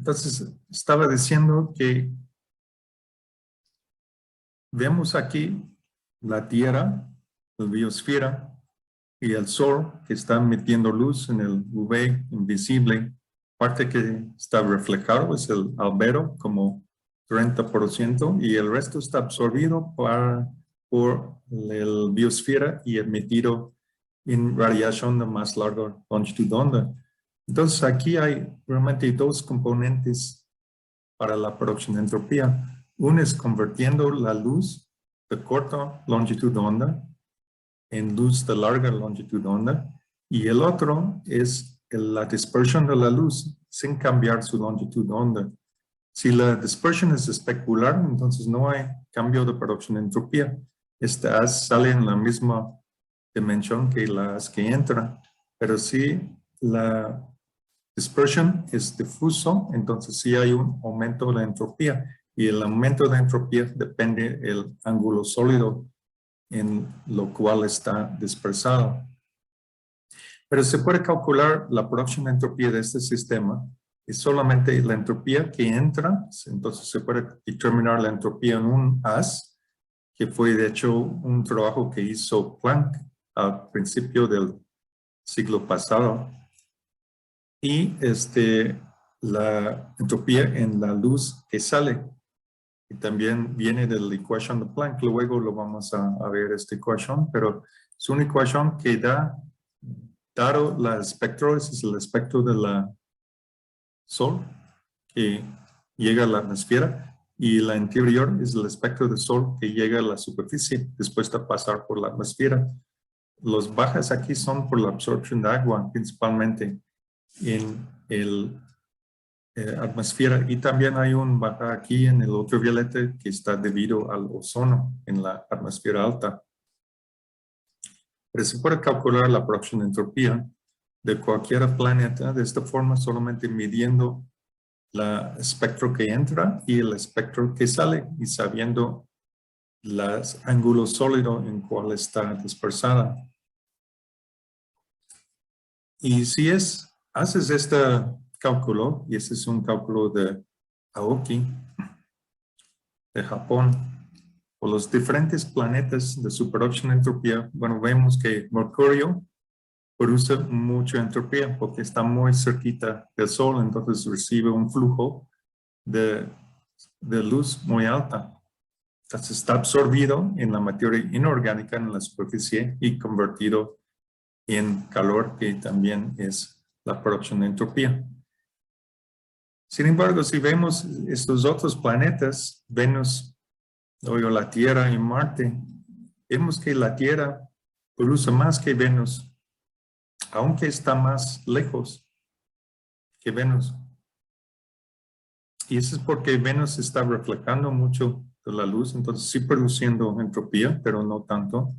Entonces, estaba diciendo que vemos aquí la Tierra, la biosfera y el Sol que están metiendo luz en el UV invisible. Parte que está reflejado es el albedo, como 30%, y el resto está absorbido por la biosfera y emitido en radiación de más larga longitud de onda. Entonces aquí hay realmente dos componentes para la producción de entropía. Uno es convirtiendo la luz de corta longitud de onda en luz de larga longitud de onda, y el otro es la dispersión de la luz sin cambiar su longitud de onda. Si la dispersión es especular, entonces no hay cambio de producción de entropía. Esta haz sale en la misma dimensión que la haz que entra, pero si la dispersión es difuso, entonces sí hay un aumento de la entropía, y el aumento de entropía depende del ángulo sólido en lo cual está dispersado. Pero se puede calcular la producción de entropía de este sistema, es solamente la entropía que entra, entonces se puede determinar la entropía en un haz, que fue de hecho un trabajo que hizo Planck al principio del siglo pasado, y la entropía en la luz que sale, y también viene de la ecuación de Planck. Luego lo vamos a ver esta ecuación, pero es una ecuación que da, dado el espectro, ese es el espectro de la Sol que llega a la atmósfera, y la interior es el espectro del Sol que llega a la superficie después de pasar por la atmósfera. Los bajas aquí son por la absorción de agua, principalmente en el atmósfera, y también hay un baja aquí en el ultravioleta que está debido al ozono en la atmósfera alta. Pero se puede calcular la producción de entropía de cualquier planeta de esta forma, solamente midiendo el espectro que entra y el espectro que sale, y sabiendo los ángulos sólidos en cual está dispersada. Y si haces este cálculo, y este es un cálculo de Aoki, de Japón, por los diferentes planetas de su producción de entropía, bueno, vemos que Mercurio produce mucha entropía porque está muy cerquita del Sol, entonces recibe un flujo de luz muy alta. Entonces está absorbido en la materia inorgánica en la superficie y convertido en calor, que también es la producción de entropía. Sin embargo, si vemos estos otros planetas, Venus, luego la Tierra y Marte, vemos que la Tierra produce más que Venus, aunque está más lejos que Venus. Y eso es porque Venus está reflejando mucho de la luz, entonces sí produciendo entropía, pero no tanto.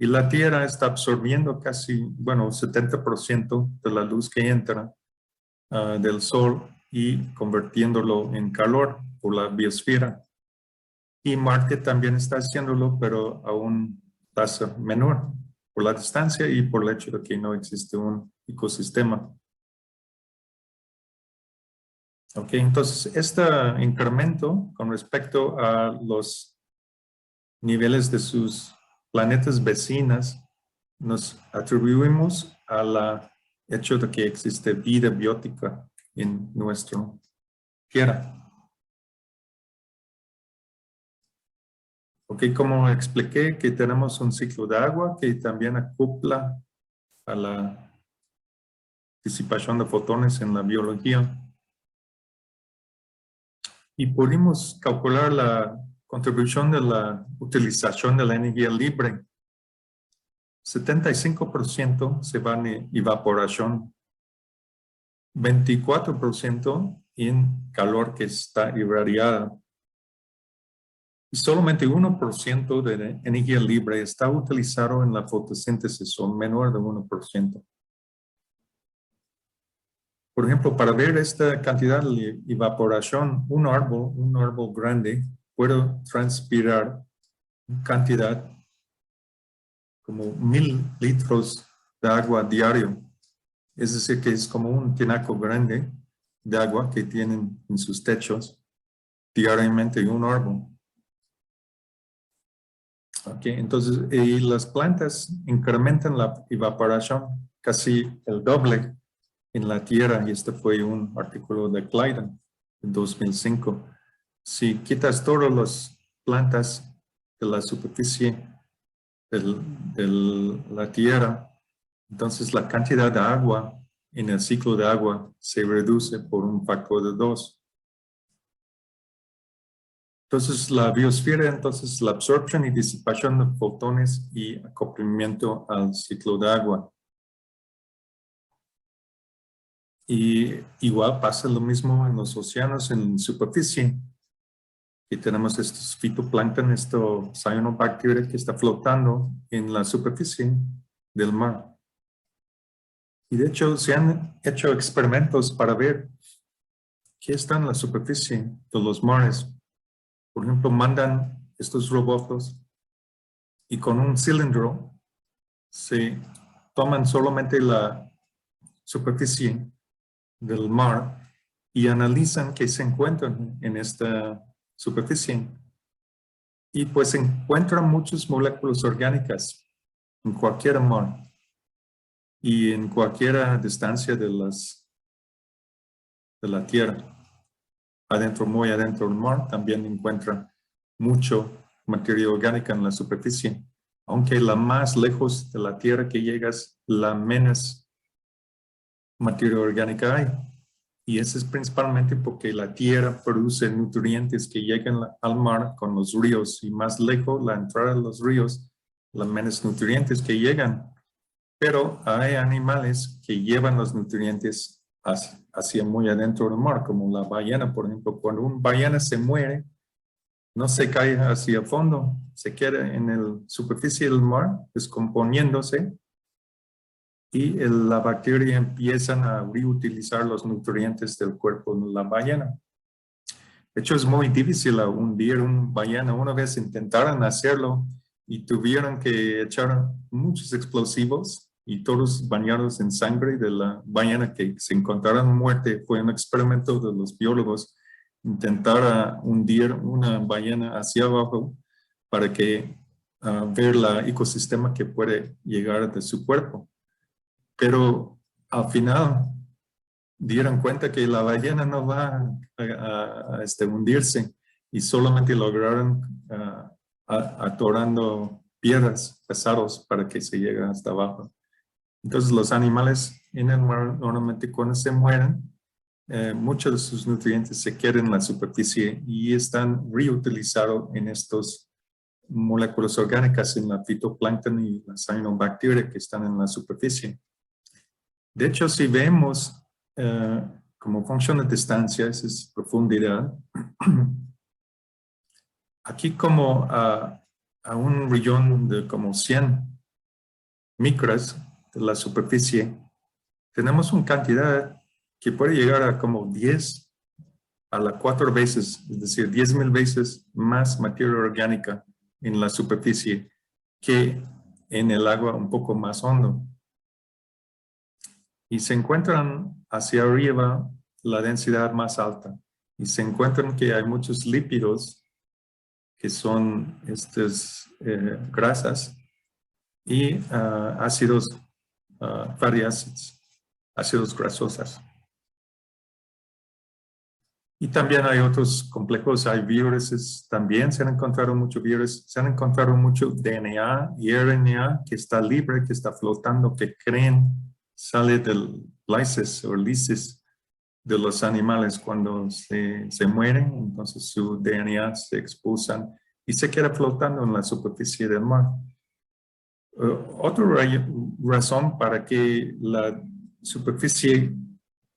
Y la Tierra está absorbiendo casi, bueno, 70% de la luz que entra del Sol y convirtiéndolo en calor por la biosfera. Y Marte también está haciéndolo, pero a una tasa menor, por la distancia y por el hecho de que no existe un ecosistema. Ok, entonces este incremento con respecto a los niveles de sus planetas vecinas nos atribuimos al hecho de que existe vida biótica en nuestra Tierra. Ok, como expliqué que tenemos un ciclo de agua que también acopla a la disipación de fotones en la biología. Y pudimos calcular la contribución de la utilización de la energía libre. 75% se va en evaporación, 24% en calor que está irradiada, y solamente 1% de energía libre está utilizado en la fotosíntesis, o menor de 1%. Por ejemplo, para ver esta cantidad de evaporación, un árbol grande puede transpirar cantidad como 1000 litros de agua diario. Es decir, que es como un tinaco grande, de agua que tienen en sus techos diariamente un árbol. Okay, entonces, y las plantas incrementan la evaporación casi el doble en la tierra, y este fue un artículo de Clayton en 2005. Si quitas todas las plantas de la superficie de la tierra, entonces la cantidad de agua en el ciclo de agua se reduce por un factor de 2. Entonces, la biosfera, entonces, la absorción y disipación de fotones y acoplamiento al ciclo de agua. Y igual pasa lo mismo en los océanos, en superficie. Y tenemos estos fitoplancton, esto cyanobacteria que está flotando en la superficie del mar. Y de hecho, se han hecho experimentos para ver qué está en la superficie de los mares. Por ejemplo, mandan estos robots y con un cilindro se toman solamente la superficie del mar y analizan qué se encuentran en esta superficie. Y pues se encuentran muchas moléculas orgánicas en cualquier mar y en cualquier distancia de la Tierra. Adentro, muy adentro del mar, también encuentran mucho materia orgánica en la superficie. Aunque la más lejos de la Tierra que llegas, la menos materia orgánica hay. Y eso es principalmente porque la Tierra produce nutrientes que llegan al mar con los ríos. Y más lejos, la entrada de los ríos, la menos nutrientes que llegan. Pero hay animales que llevan los nutrientes hacia muy adentro del mar, como la ballena, por ejemplo. Cuando una ballena se muere, no se cae hacia el fondo, se queda en la superficie del mar, descomponiéndose, y la bacteria empiezan a reutilizar los nutrientes del cuerpo de la ballena. De hecho, es muy difícil hundir una ballena. Una vez intentaron hacerlo y tuvieron que echar muchos explosivos y todos bañados en sangre de la ballena que se encontraron muerta. Fue un experimento de los biólogos intentar hundir una ballena hacia abajo para que ver el ecosistema que puede llegar de su cuerpo. Pero al final dieron cuenta que la ballena no va a hundirse y solamente lograron atorando piedras pesadas para que se llegue hasta abajo. Entonces los animales en el mar normalmente cuando se mueren, muchos de sus nutrientes se quedan en la superficie y están reutilizados en estas moléculas orgánicas en la fitoplancton y la cyanobacteria que están en la superficie. De hecho, si vemos como función de distancia, esa es profundidad, aquí como a un rillón de como 100 micras de la superficie, tenemos una cantidad que puede llegar a como 10 a las 4 veces, es decir, 10,000 veces más materia orgánica en la superficie que en el agua un poco más hondo. Y se encuentran hacia arriba la densidad más alta. Y se encuentran que hay muchos lípidos que son estas grasas y ácidos fatty acids, ácidos grasosos. Y también hay otros complejos, hay viruses, también se han encontrado muchos virus, se han encontrado mucho DNA y RNA que está libre, que está flotando, que sale del lysis o lisis de los animales cuando se mueren, entonces su DNA se expulsan y se queda flotando en la superficie del mar. Otra razón para que la superficie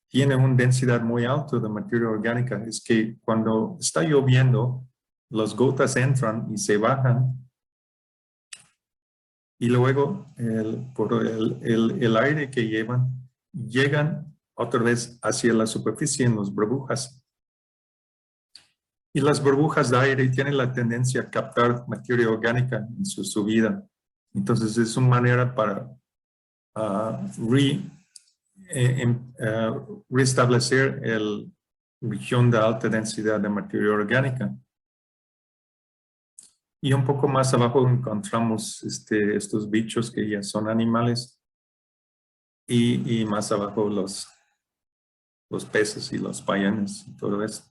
tiene una densidad muy alta de materia orgánica es que cuando está lloviendo, las gotas entran y se bajan y luego por el aire que llegan otra vez hacia la superficie en las burbujas. Y las burbujas de aire tienen la tendencia a captar materia orgánica en su subida. Entonces es una manera para restablecer el región de alta densidad de materia orgánica. Y un poco más abajo encontramos estos bichos que ya son animales. Y más abajo los peces y los ballenas y todo eso.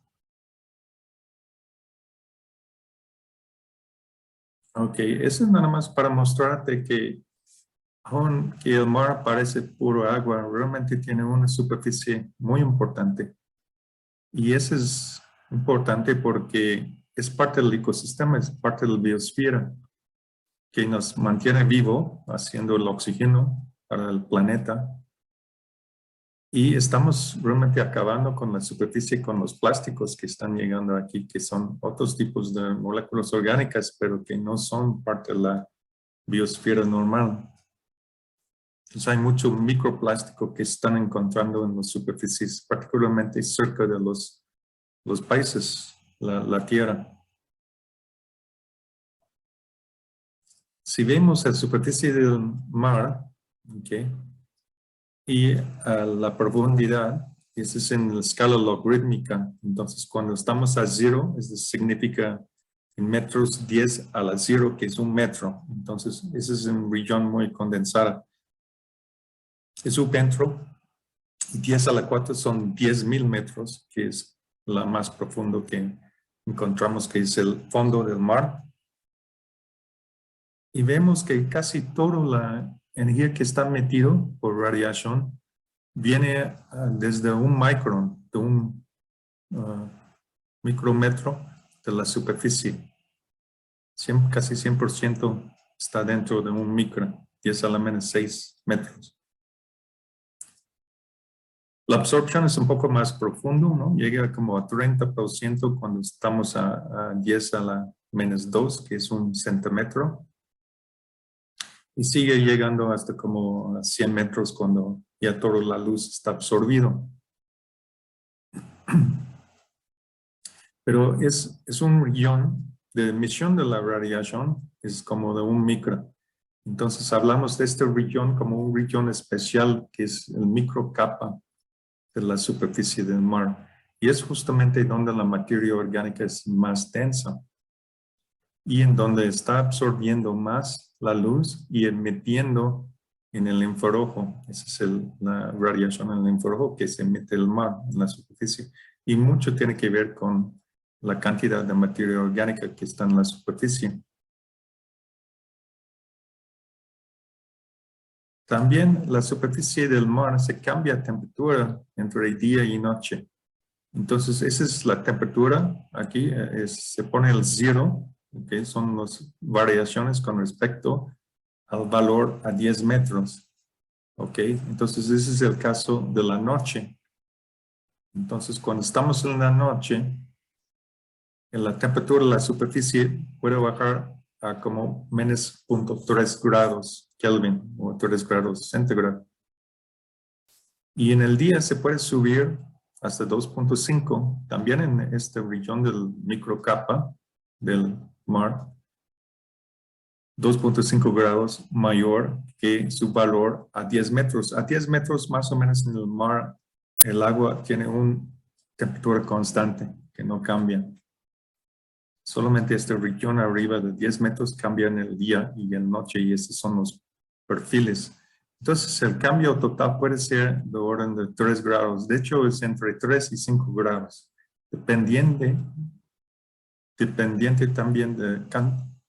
Ok, eso es nada más para mostrarte que aunque el mar parece puro agua, realmente tiene una superficie muy importante. Y eso es importante porque es parte del ecosistema, es parte de la biosfera que nos mantiene vivo, haciendo el oxígeno para el planeta. Y estamos realmente acabando con la superficie, con los plásticos que están llegando aquí, que son otros tipos de moléculas orgánicas, pero que no son parte de la biosfera normal. Entonces hay mucho microplástico que están encontrando en las superficies, particularmente cerca de los países, la tierra. Si vemos la superficie del mar, okay, y la profundidad, esa es en la escala logarítmica. Entonces, cuando estamos a 0, eso significa en metros 10 a la 0, que es 1 metro. Entonces, esa es una región muy condensada. Es un metro, y 10 a la 4 son 10.000 metros, que es la más profundo que encontramos, que es el fondo del mar. Y vemos que casi toda la energía que está metido por radiación viene desde un micrón, de un micrómetro de la superficie. Casi 100% está dentro de un micro, 10 a la menos 6 metros. La absorción es un poco más profundo, ¿no? Llega como a 30% cuando estamos a 10 a la menos 2, que es 1 centímetro. Y sigue llegando hasta como a 100 metros cuando ya toda la luz está absorbido. Pero es un región de emisión de la radiación, es como de un micro. Entonces hablamos de este región como un región especial que es el microcapa de la superficie del mar. Y es justamente donde la materia orgánica es más densa y en donde está absorbiendo más la luz y emitiendo en el infrarrojo. Esa es la radiación en el infrarrojo que se emite el mar en la superficie. Y mucho tiene que ver con la cantidad de materia orgánica que está en la superficie. También la superficie del mar se cambia a temperatura entre día y noche. Entonces, esa es la temperatura. Aquí se pone el 0, ¿okay? Son las variaciones con respecto al valor a 10 metros. ¿Ok? Entonces, ese es el caso de la noche. Entonces, cuando estamos en la noche, en la temperatura de la superficie puede bajar a como menos 0.3 grados Kelvin o 3 grados centígrados. Y en el día se puede subir hasta 2.5, también en esta región del microcapa del mar, 2.5 grados mayor que su valor a 10 metros. A 10 metros más o menos en el mar, el agua tiene una temperatura constante que no cambia. Solamente esta región arriba de 10 metros cambia en el día y en la noche, y estos son los perfiles. Entonces, el cambio total puede ser de orden de 3 grados. De hecho, es entre 3 y 5 grados, dependiente también de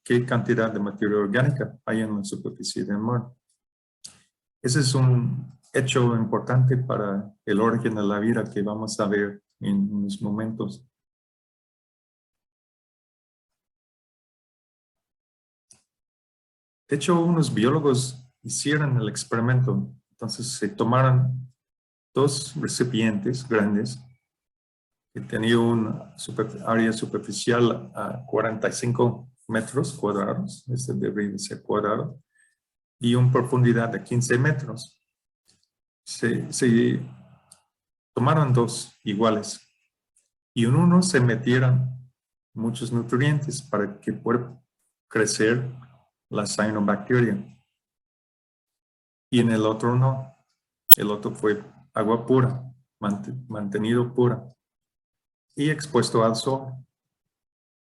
qué cantidad de materia orgánica hay en la superficie del mar. Ese es un hecho importante para el origen de la vida que vamos a ver en unos momentos. De hecho, unos biólogos hicieron el experimento. Entonces, se tomaron 2 recipientes grandes que tenían una área superficial a 45 metros cuadrados, este debería ser cuadrado, y una profundidad de 15 metros. Se tomaron 2 iguales y en uno se metieron muchos nutrientes para que pueda crecer la cianobacteria. Y en el otro no. El otro fue agua pura, mantenido pura y expuesto al sol.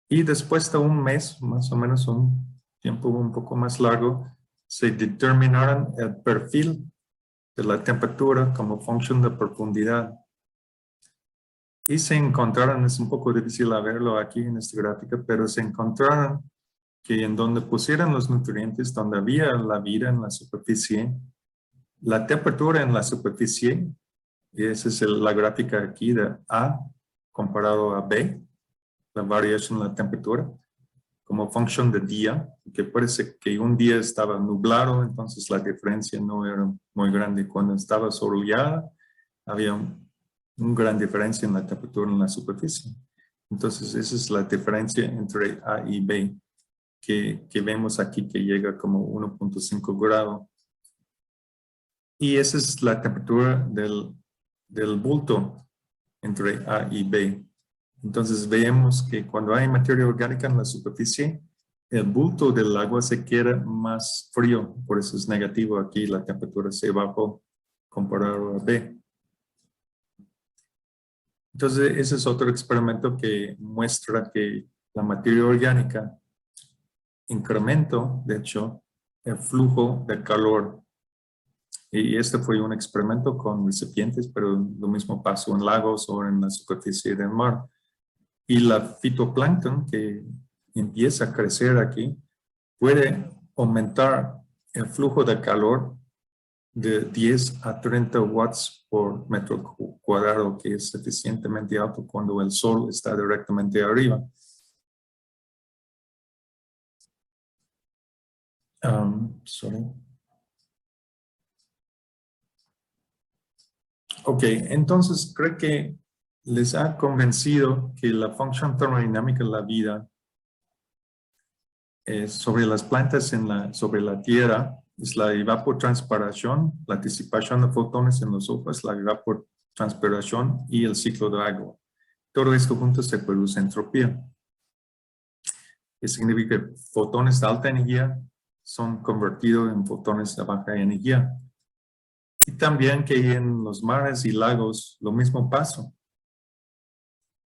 Y después de un mes, más o menos un tiempo un poco más largo, se determinaron el perfil de la temperatura como función de profundidad. Y se encontraron, es un poco difícil verlo aquí en esta gráfica, pero se encontraron que en donde pusieron los nutrientes, donde había la vida en la superficie, la temperatura en la superficie, y esa es la gráfica aquí de A comparado a B, la variación en la temperatura, como función de día, que parece que un día estaba nublado, entonces la diferencia no era muy grande. Cuando estaba soleada, había una gran diferencia en la temperatura en la superficie. Entonces, esa es la diferencia entre A y B, que vemos aquí que llega como 1.5 grados. Y esa es la temperatura del bulto entre A y B. Entonces vemos que cuando hay materia orgánica en la superficie, el bulto del agua se queda más frío, por eso es negativo aquí, la temperatura se bajó comparado a B. Entonces ese es otro experimento que muestra que la materia orgánica incrementó, de hecho, el flujo de calor. Y este fue un experimento con recipientes, pero lo mismo pasó en lagos o en la superficie del mar. Y la fitoplancton que empieza a crecer aquí puede aumentar el flujo de calor de 10 a 30 watts por metro cuadrado, que es suficientemente alto cuando el sol está directamente arriba. Sorry. Ok, entonces creo que les ha convencido que la función termodinámica de la vida sobre las plantas sobre la Tierra es la evapotranspiración, la disipación de fotones en los ojos, la evapotranspiración y el ciclo de agua. Todo esto junto se produce entropía. Que significa que fotones de alta energía son convertidos en fotones de baja energía. Y también que en los mares y lagos lo mismo pasa,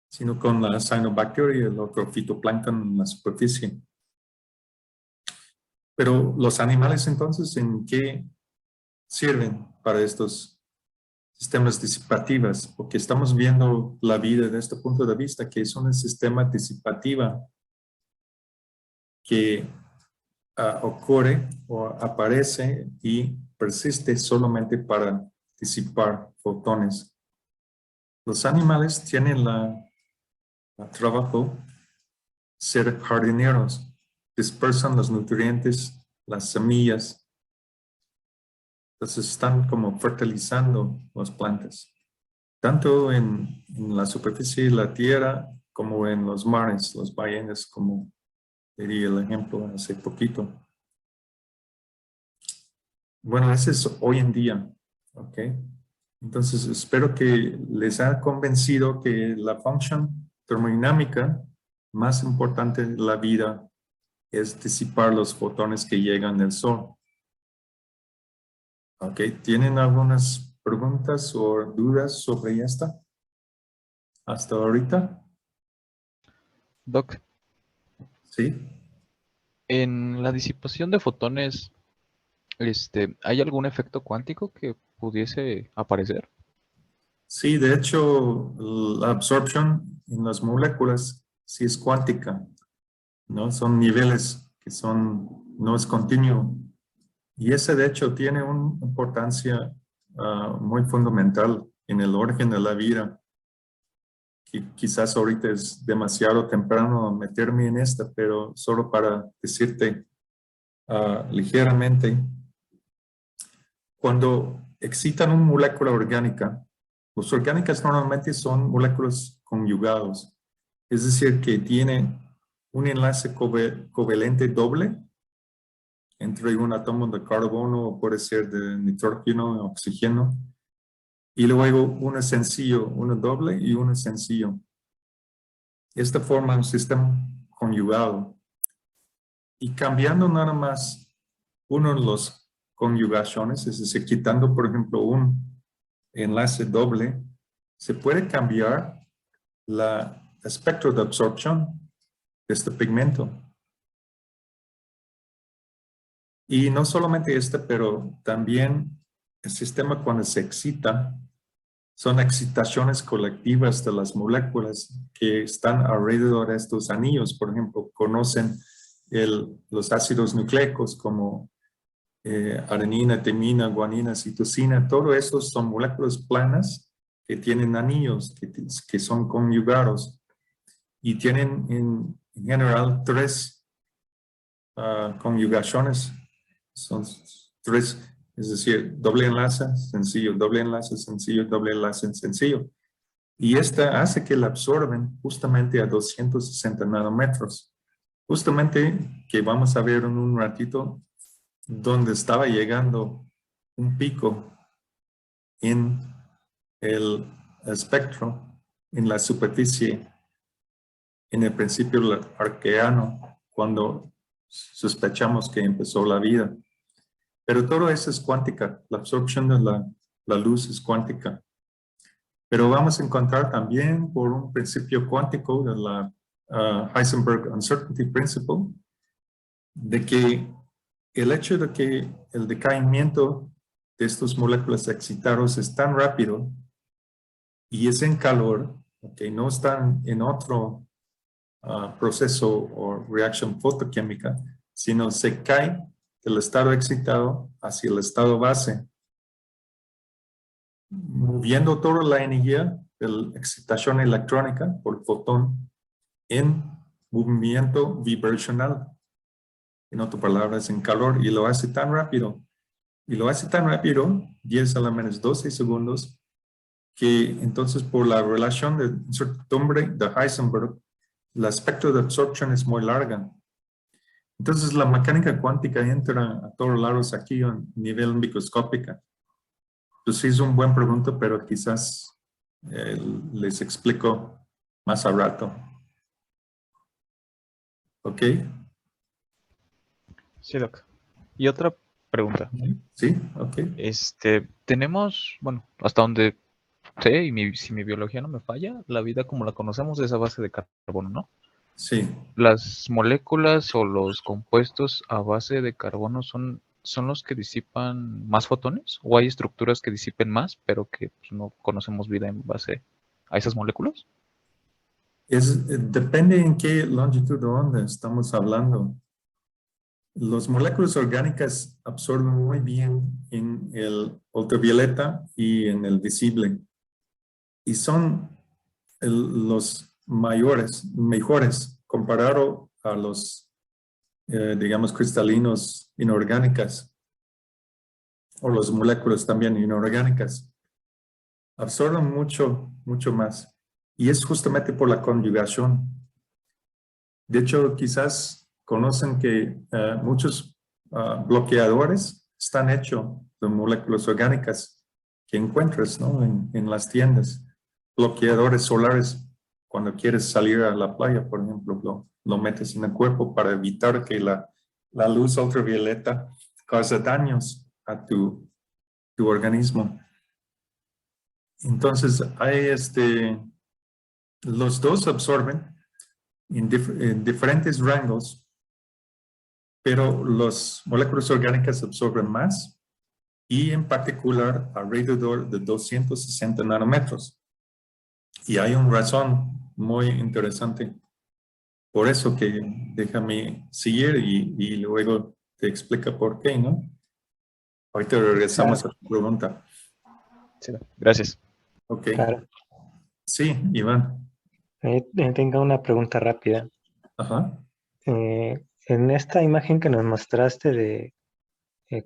sino con la cyanobacteria y el otro fitoplancton en la superficie. Pero los animales entonces, ¿en qué sirven para estos sistemas disipativos? Porque estamos viendo la vida desde este punto de vista, que es un sistema disipativa que ocurre o aparece y persiste solamente para disipar fotones. Los animales tienen el trabajo ser jardineros, dispersan los nutrientes, las semillas. Entonces están como fertilizando las plantas, tanto en la superficie de la tierra como en los mares, los ballenas, como diría el ejemplo hace poquito. Bueno, ese es hoy en día, ¿ok? Entonces espero que les haya convencido que la función termodinámica más importante de la vida es disipar los fotones que llegan del sol. Ok, ¿tienen algunas preguntas o dudas sobre esta? ¿Hasta ahorita? Doc, Sí. en la disipación de fotones, ¿hay algún efecto cuántico que pudiese aparecer? Sí, de hecho, la absorción en las moléculas sí es cuántica, ¿no? Son niveles que no es continuo. Y ese, de hecho, tiene una importancia muy fundamental en el origen de la vida. Quizás ahorita es demasiado temprano meterme en esta, pero solo para decirte ligeramente, cuando excitan una molécula orgánica, las orgánicas normalmente son moléculas conjugados, es decir, que tiene un enlace covalente doble entre un átomo de carbono o puede ser de nitrógeno o oxígeno, y luego uno sencillo, uno doble y uno sencillo. Esta forma un sistema conjugado. Y cambiando nada más uno de los conjugaciones, es decir, quitando, por ejemplo, enlace doble, se puede cambiar el espectro de absorción de este pigmento. Y no solamente pero también el sistema cuando se excita, son excitaciones colectivas de las moléculas que están alrededor de estos anillos. Por ejemplo, conocen los ácidos nucleicos como adenina, timina, guanina, citosina. Todo eso son moléculas planas que tienen anillos, que son conjugados y tienen en general 3 conjugaciones. Son 3, es decir, doble enlace, sencillo, doble enlace, sencillo, doble enlace, sencillo. Y esta hace que la absorben justamente a 260 nanómetros. Justamente que vamos a ver en un ratito donde estaba llegando un pico en el espectro, en la superficie, en el principio arqueano, cuando sospechamos que empezó la vida. Pero todo eso es cuántica, la absorción de la luz es cuántica. Pero vamos a encontrar también por un principio cuántico de la Heisenberg Uncertainty Principle, de que el hecho de que el decaimiento de estas moléculas excitadas es tan rápido y es en calor, que no están en otro proceso o reacción fotoquímica, sino se cae del estado excitado hacia el estado base, moviendo toda la energía de la excitación electrónica por fotón en movimiento vibracional. En otras palabras, en calor, y lo hace tan rápido. Y lo hace tan rápido, 10 a la menos 12 segundos, que entonces por la relación de incertidumbre de Heisenberg, el espectro de absorción es muy larga. Entonces la mecánica cuántica entra a todos lados aquí a nivel microscópico. Entonces es una buena pregunta, pero quizás les explico más al rato. ¿Ok? Sí, Doc. Y otra pregunta. Sí, ok. Tenemos, bueno, hasta donde sé, y si mi biología no me falla, la vida como la conocemos es a base de carbono, ¿no? Sí. ¿Las moléculas o los compuestos a base de carbono son los que disipan más fotones? ¿O hay estructuras que disipen más, pero que pues, no conocemos vida en base a esas moléculas? Depende en qué longitud de onda estamos hablando. Las moléculas orgánicas absorben muy bien en el ultravioleta y en el visible. Y son los mejores comparado a los, digamos, cristalinos inorgánicas o las moléculas también inorgánicas. Absorben mucho más. Y es justamente por la conjugación. De hecho, quizás conocen que muchos bloqueadores están hechos de moléculas orgánicas que encuentras, ¿no? en las tiendas. Bloqueadores solares, cuando quieres salir a la playa, por ejemplo, lo metes en el cuerpo para evitar que la luz ultravioleta cause daños a tu organismo. Entonces, los dos absorben en diferentes rangos, pero las moléculas orgánicas absorben más y en particular alrededor de 260 nanómetros. Y hay una razón muy interesante. Por eso que déjame seguir y luego te explica por qué, ¿no? Ahorita regresamos a tu pregunta. Sí, gracias. Ok. Claro. Sí, Iván. Tengo una pregunta rápida. Ajá. En esta imagen que nos mostraste de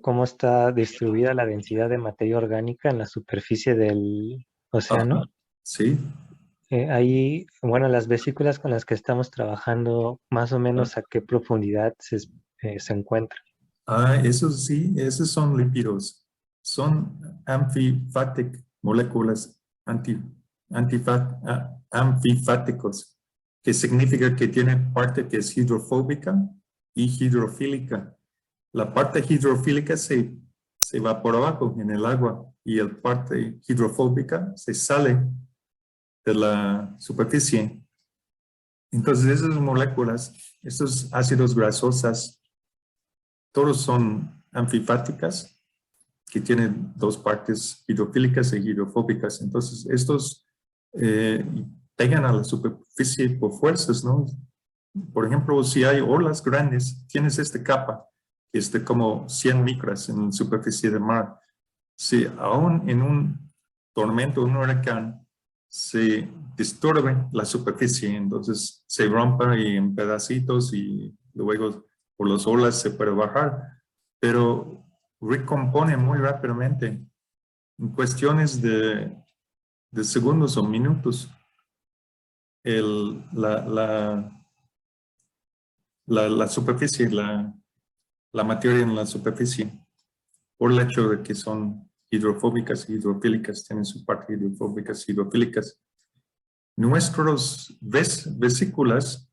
cómo está distribuida la densidad de materia orgánica en la superficie del océano, Ajá. Sí. ahí, bueno, las vesículas con las que estamos trabajando, más o menos a qué profundidad se encuentran. Eso sí, esos son lípidos. Son amphipathic, moléculas amfifáticos, que significa que tiene parte que es hidrofóbica y hidrofílica. La parte hidrofílica se va por abajo en el agua y el parte hidrofóbica se sale de la superficie. Entonces esas moléculas, estos ácidos grasosas, todos son anfipáticas, que tienen dos partes hidrofílicas y hidrofóbicas. Entonces estos pegan a la superficie por fuerzas, ¿no? Por ejemplo, si hay olas grandes, tienes esta capa, que es de como 100 micras en la superficie del mar. Si aún en un tormento, un huracán, se disturbe la superficie, entonces se rompe en pedacitos y luego por las olas se puede bajar, pero recompone muy rápidamente, en cuestiones de segundos o minutos, la superficie, la materia en la superficie, por el hecho de que son hidrofóbicas y hidrofílicas, tienen su parte hidrofóbicas y hidrofílicas. Nuestros vesículas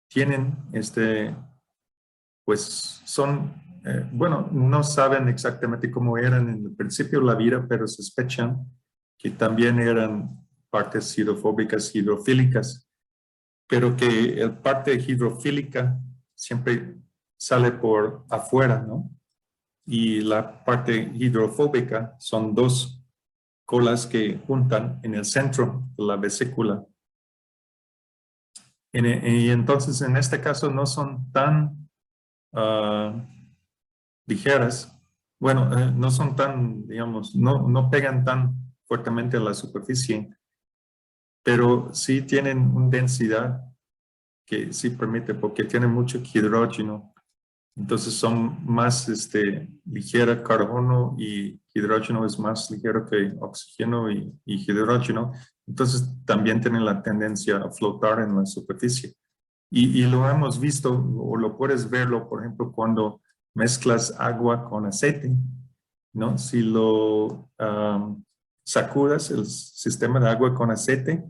tienen pues son, bueno, no saben exactamente cómo eran en el principio de la vida, pero sospechan que también eran partes hidrofóbicas y hidrofílicas, pero que la parte hidrofílica siempre sale por afuera, ¿no? Y la parte hidrofóbica son dos colas que juntan en el centro de la vesícula. Y entonces en este caso no son tan ligeras. Bueno, no son tan, digamos, no pegan tan fuertemente a la superficie, pero sí tienen una densidad que sí permite, porque tienen mucho hidrógeno. Entonces son más ligera, carbono y hidrógeno es más ligero que oxígeno y hidrógeno. Entonces también tienen la tendencia a flotar en la superficie. Y lo hemos visto, o lo puedes verlo, por ejemplo, cuando mezclas agua con aceite, ¿no? Si lo sacudas el sistema de agua con aceite,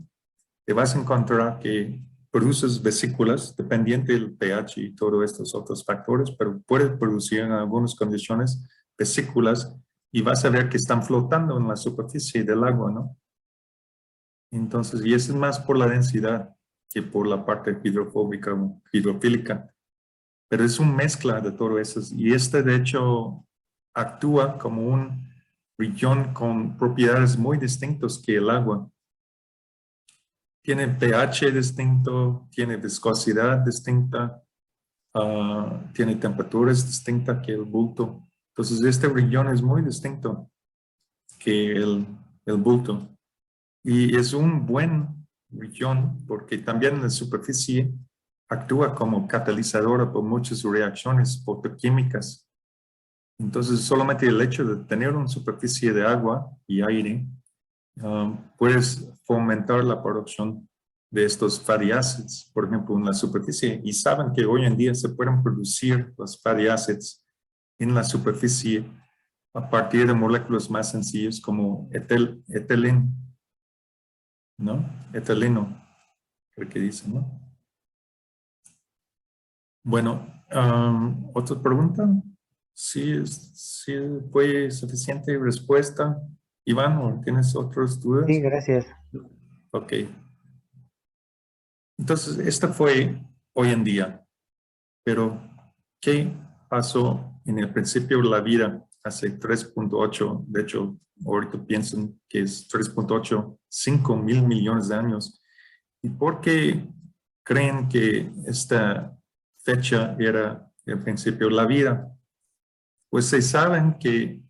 te vas a encontrar que produces vesículas, dependiente del pH y todos estos otros factores, pero puedes producir en algunas condiciones vesículas y vas a ver que están flotando en la superficie del agua, ¿no? Entonces, y eso es más por la densidad que por la parte hidrofóbica o hidrofílica. Pero es una mezcla de todo eso. Y de hecho, actúa como un riñón con propiedades muy distintas que el agua. Tiene pH distinto, tiene viscosidad distinta, tiene temperaturas distintas que el bulto. Entonces, este riñón es muy distinto que el bulto. Y es un buen riñón porque también en la superficie actúa como catalizadora por muchas reacciones fotoquímicas. Entonces, solamente el hecho de tener una superficie de agua y aire puedes fomentar la producción de estos fatty acids, por ejemplo, en la superficie. Y saben que hoy en día se pueden producir los fatty acids en la superficie a partir de moléculas más sencillas como etileno, ¿no? Etileno, creo que dicen, ¿no? Bueno, ¿otra pregunta? ¿Sí fue suficiente respuesta? Iván, ¿o tienes otras dudas? Sí, gracias. Ok. Entonces, esta fue hoy en día. Pero, ¿qué pasó en el principio de la vida hace 3.8? De hecho, ahorita piensan que es 3.85 mil millones de años. ¿Y por qué creen que esta fecha era el principio de la vida? Pues se saben que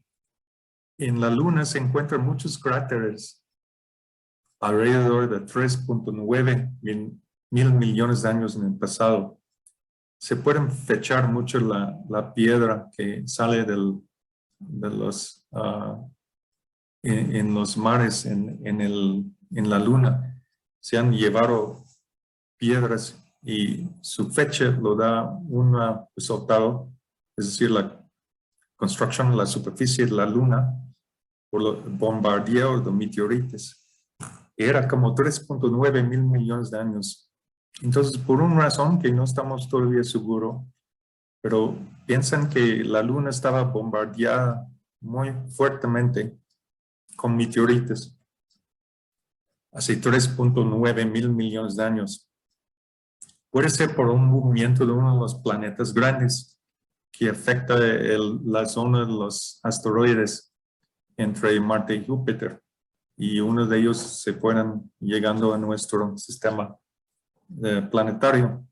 en la Luna se encuentran muchos cráteres alrededor de 3.9 mil millones de años en el pasado. Se pueden fechar mucho la piedra que sale de los, en los mares en la Luna. Se han llevado piedras y su fecha lo da un resultado, es decir, la construcción de la superficie de la Luna por el bombardeo de meteoritos. Era como 3.9 mil millones de años. Entonces, por una razón que no estamos todavía seguros, pero piensan que la Luna estaba bombardeada muy fuertemente con meteoritos hace 3.9 mil millones de años. Puede ser por un movimiento de uno de los planetas grandes que afecta la zona de los asteroides entre Marte y Júpiter, y uno de ellos se fueran llegando a nuestro sistema planetario.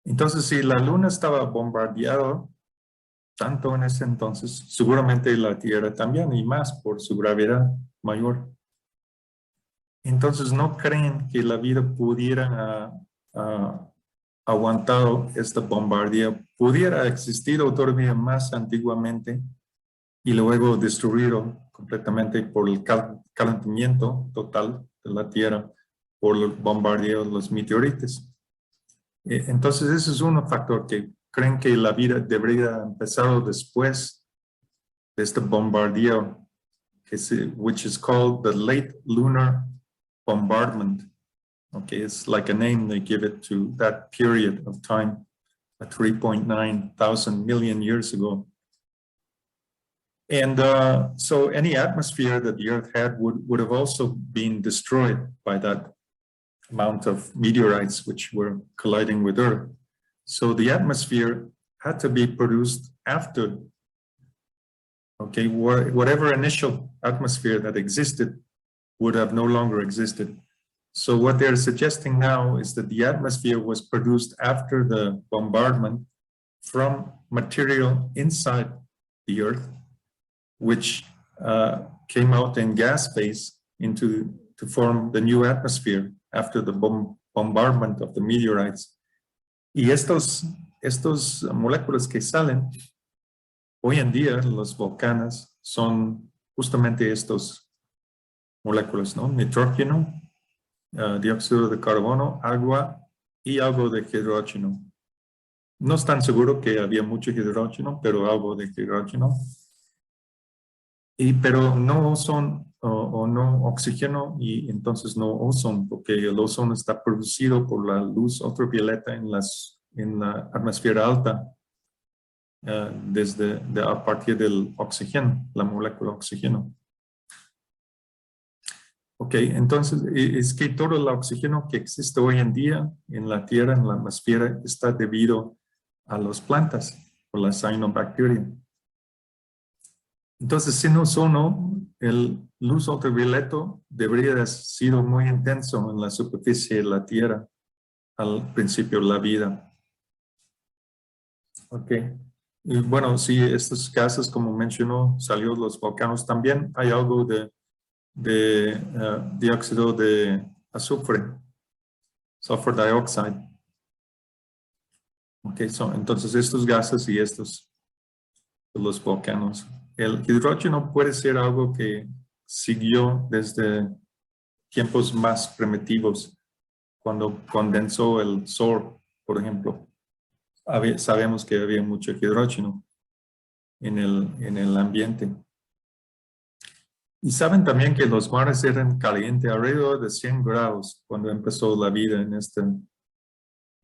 Entonces, si la Luna estaba bombardeada tanto en ese entonces, seguramente la Tierra también, y más por su gravedad mayor. Entonces, ¿no creen que la vida pudiera aguantado este bombardeo? Pudiera existido todavía más antiguamente y luego destruido completamente por el calentamiento total de la Tierra por el bombardeo de los meteoritos. Entonces, ese es un factor que creen que la vida debería empezar después de este bombardeo, which is called the late lunar bombardment. Okay, it's like a name they give it to that period of time, 3.9 thousand million years ago. And so any atmosphere that the Earth had would have also been destroyed by that amount of meteorites which were colliding with Earth. So the atmosphere had to be produced after, okay, whatever initial atmosphere that existed would have no longer existed. So what they're suggesting now is that the atmosphere was produced after the bombardment from material inside the Earth, which came out in gas phase to form the new atmosphere after the bombardment of the meteorites. Y estos moléculas que salen hoy en día, los volcanes, son justamente estos moléculas, ¿no? Nitrógeno, dióxido de carbono, agua y algo de hidrógeno. No es tan seguro que había mucho hidrógeno, pero algo de hidrógeno. Pero no ozono o no oxígeno, y entonces no ozono, porque el ozono está producido por la luz ultravioleta en la atmósfera alta, a partir del oxígeno, la molécula oxígeno. Ok, entonces es que todo el oxígeno que existe hoy en día en la Tierra, en la atmósfera, está debido a las plantas, por la cyanobacteria. Entonces, sin ozono, el luz ultravioleta debería haber sido muy intenso en la superficie de la Tierra al principio de la vida. Ok. Y bueno, si estos gases, como mencionó, salió los volcanes, también hay algo de dióxido de azufre, sulfur dioxide. Ok, entonces estos gases y estos de los volcanes. El hidrógeno puede ser algo que siguió desde tiempos más primitivos, cuando condensó el Sol, por ejemplo. Sabemos que había mucho hidrógeno en el ambiente. Y saben también que los mares eran calientes, alrededor de 100 grados, cuando empezó la vida en esta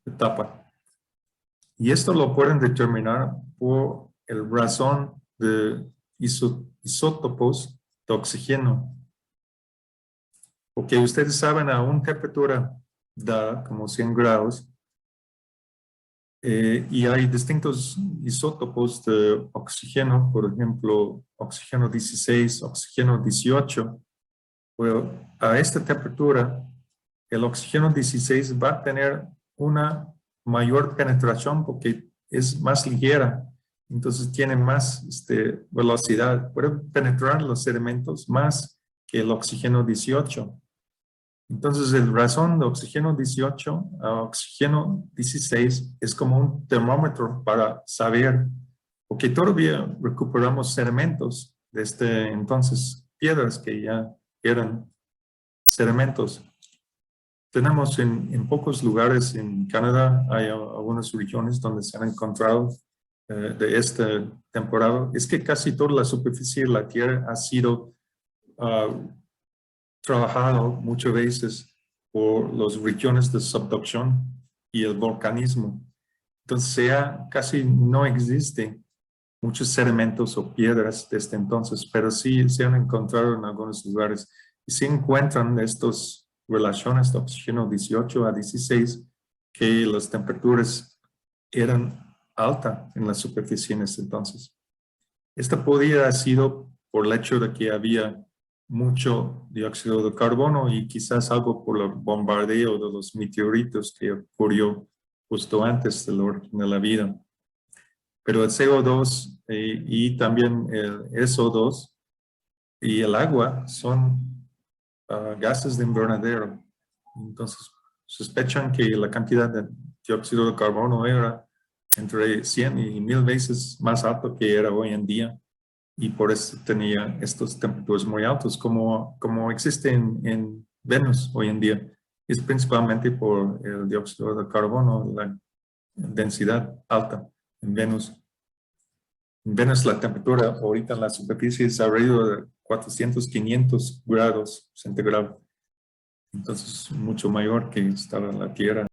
etapa. Y esto lo pueden determinar por el razón de isótopos de oxígeno. Porque ustedes saben, a una temperatura dada, como 100 grados, y hay distintos isótopos de oxígeno, por ejemplo, oxígeno 16, oxígeno 18. Well, a esta temperatura, el oxígeno 16 va a tener una mayor penetración porque es más ligera, entonces tiene más velocidad, puede penetrar los elementos más que el oxígeno 18. Entonces, la razón de oxígeno 18 a oxígeno 16 es como un termómetro para saber, porque todavía recuperamos sedimentos desde entonces, piedras que ya eran sedimentos. Tenemos en pocos lugares en Canadá, hay algunas regiones donde se han encontrado de esta temporada. Es que casi toda la superficie de la Tierra ha sido trabajado muchas veces por las regiones de subducción y el volcanismo. Entonces casi no existe muchos sedimentos o piedras desde entonces, pero sí se han encontrado en algunos lugares y se encuentran estas relaciones de oxígeno 18 a 16 que las temperaturas eran altas en la superficie en ese entonces. Esta podría haber sido por el hecho de que había mucho dióxido de carbono y quizás algo por el bombardeo de los meteoritos que ocurrió justo antes del origen de la vida. Pero el CO2 y también el SO2 y el agua son gases de invernadero. Entonces, sospechan que la cantidad de dióxido de carbono era entre 100 y 1000 veces más alto que era hoy en día. Y por eso tenía estos temperaturas muy altos, como existe en Venus hoy en día. Es principalmente por el dióxido de carbono, la densidad alta en Venus. En Venus la temperatura ahorita en la superficie es alrededor de 400, 500 grados centígrados. Entonces, mucho mayor que estaba en la Tierra.